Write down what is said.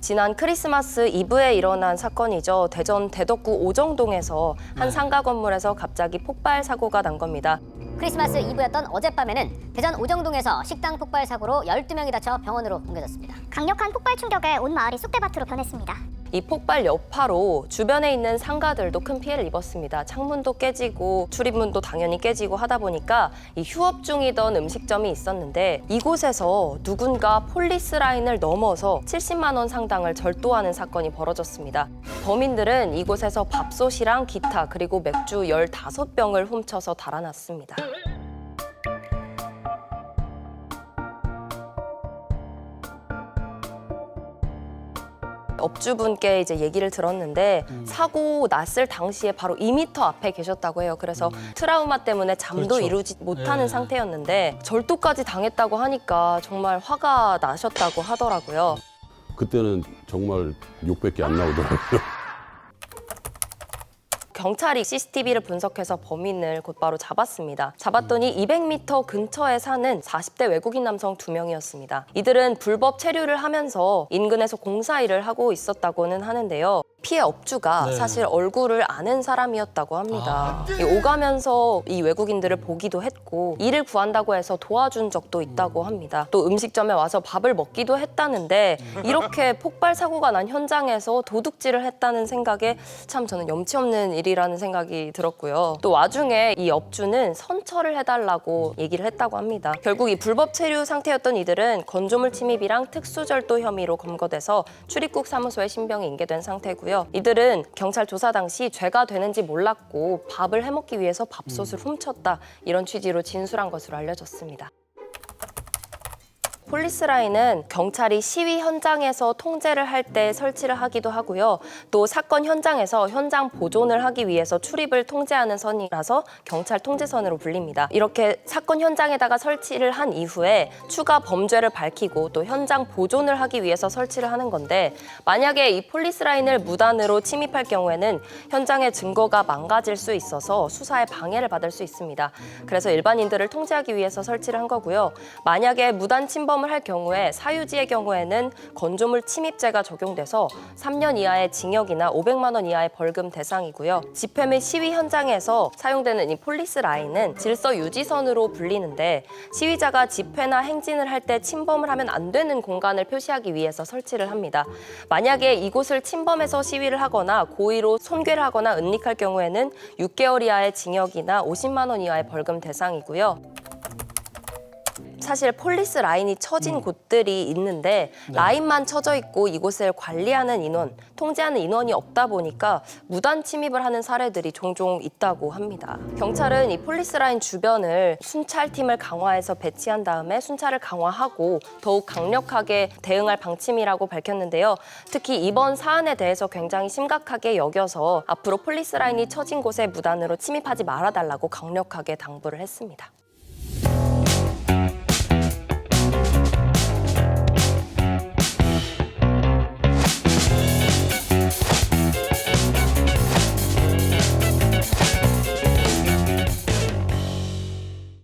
지난 크리스마스 이브에 일어난 사건이죠. 대전 대덕구 오정동에서 한 상가 건물에서 갑자기 폭발 사고가 난 겁니다. 크리스마스 이브였던 어젯밤에는 대전 오정동에서 식당 폭발 사고로 12명이 다쳐 병원으로 옮겨졌습니다. 강력한 폭발 충격에 온 마을이 쑥대밭으로 변했습니다. 이 폭발 여파로 주변에 있는 상가들도 큰 피해를 입었습니다. 창문도 깨지고 출입문도 당연히 깨지고 하다 보니까 이 휴업 중이던 음식점이 있었는데 이곳에서 누군가 폴리스 라인을 넘어서 70만 원 상당을 절도하는 사건이 벌어졌습니다. 범인들은 이곳에서 밥솥이랑 기타 그리고 맥주 15병을 훔쳐서 달아났습니다. 업주분께 이제 얘기를 들었는데 사고 났을 당시에 바로 2m 앞에 계셨다고 해요. 그래서 트라우마 때문에 잠도 그렇죠. 이루지 못하는 상태였는데 절도까지 당했다고 하니까 정말 화가 나셨다고 하더라고요. 그때는 정말 욕밖에 안 나오더라고요. 경찰이 CCTV를 분석해서 범인을 곧바로 잡았습니다. 잡았더니 200m 근처에 사는 40대 외국인 남성 2명이었습니다. 이들은 불법 체류를 하면서 인근에서 공사 일을 하고 있었다고는 하는데요. 피해 업주가 사실 얼굴을 아는 사람이었다고 합니다. 오가면서 이 외국인들을 보기도 했고 일을 구한다고 해서 도와준 적도 있다고 합니다. 또 음식점에 와서 밥을 먹기도 했다는데 이렇게 폭발 사고가 난 현장에서 도둑질을 했다는 생각에 참 저는 염치 없는 일이라는 생각이 들었고요. 또 와중에 이 업주는 선처를 해달라고 얘기를 했다고 합니다. 결국 이 불법 체류 상태였던 이들은 건조물 침입이랑 특수절도 혐의로 검거돼서 출입국 사무소에 신병이 인계된 상태고요. 이들은 경찰 조사 당시 죄가 되는지 몰랐고 밥을 해먹기 위해서 밥솥을 훔쳤다 이런 취지로 진술한 것으로 알려졌습니다. 폴리스 라인은 경찰이 시위 현장에서 통제를 할 때 설치를 하기도 하고요. 또 사건 현장에서 현장 보존을 하기 위해서 출입을 통제하는 선이라서 경찰 통제선으로 불립니다. 이렇게 사건 현장에다가 설치를 한 이후에 추가 범죄를 밝히고 또 현장 보존을 하기 위해서 설치를 하는 건데 만약에 이 폴리스 라인을 무단으로 침입할 경우에는 현장의 증거가 망가질 수 있어서 수사에 방해를 받을 수 있습니다. 그래서 일반인들을 통제하기 위해서 설치를 한 거고요. 만약에 무단 침범을 할 경우에 사유지의 경우에는 건조물 침입죄가 적용돼서 3년 이하의 징역이나 500만 원 이하의 벌금 대상이고요. 집회 및 시위 현장에서 사용되는 이 폴리스 라인은 질서 유지선으로 불리는데 시위자가 집회나 행진을 할 때 침범을 하면 안 되는 공간을 표시하기 위해서 설치를 합니다. 만약에 이곳을 침범해서 시위를 하거나 고의로 손괴를 하거나 은닉할 경우에는 6개월 이하의 징역이나 50만 원 이하의 벌금 대상이고요. 사실 폴리스 라인이 쳐진 곳들이 있는데 라인만 쳐져 있고 이곳을 관리하는 인원, 통제하는 인원이 없다 보니까 무단 침입을 하는 사례들이 종종 있다고 합니다. 경찰은 이 폴리스 라인 주변을 순찰팀을 강화해서 배치한 다음에 순찰을 강화하고 더욱 강력하게 대응할 방침이라고 밝혔는데요. 특히 이번 사안에 대해서 굉장히 심각하게 여겨서 앞으로 폴리스 라인이 쳐진 곳에 무단으로 침입하지 말아달라고 강력하게 당부를 했습니다.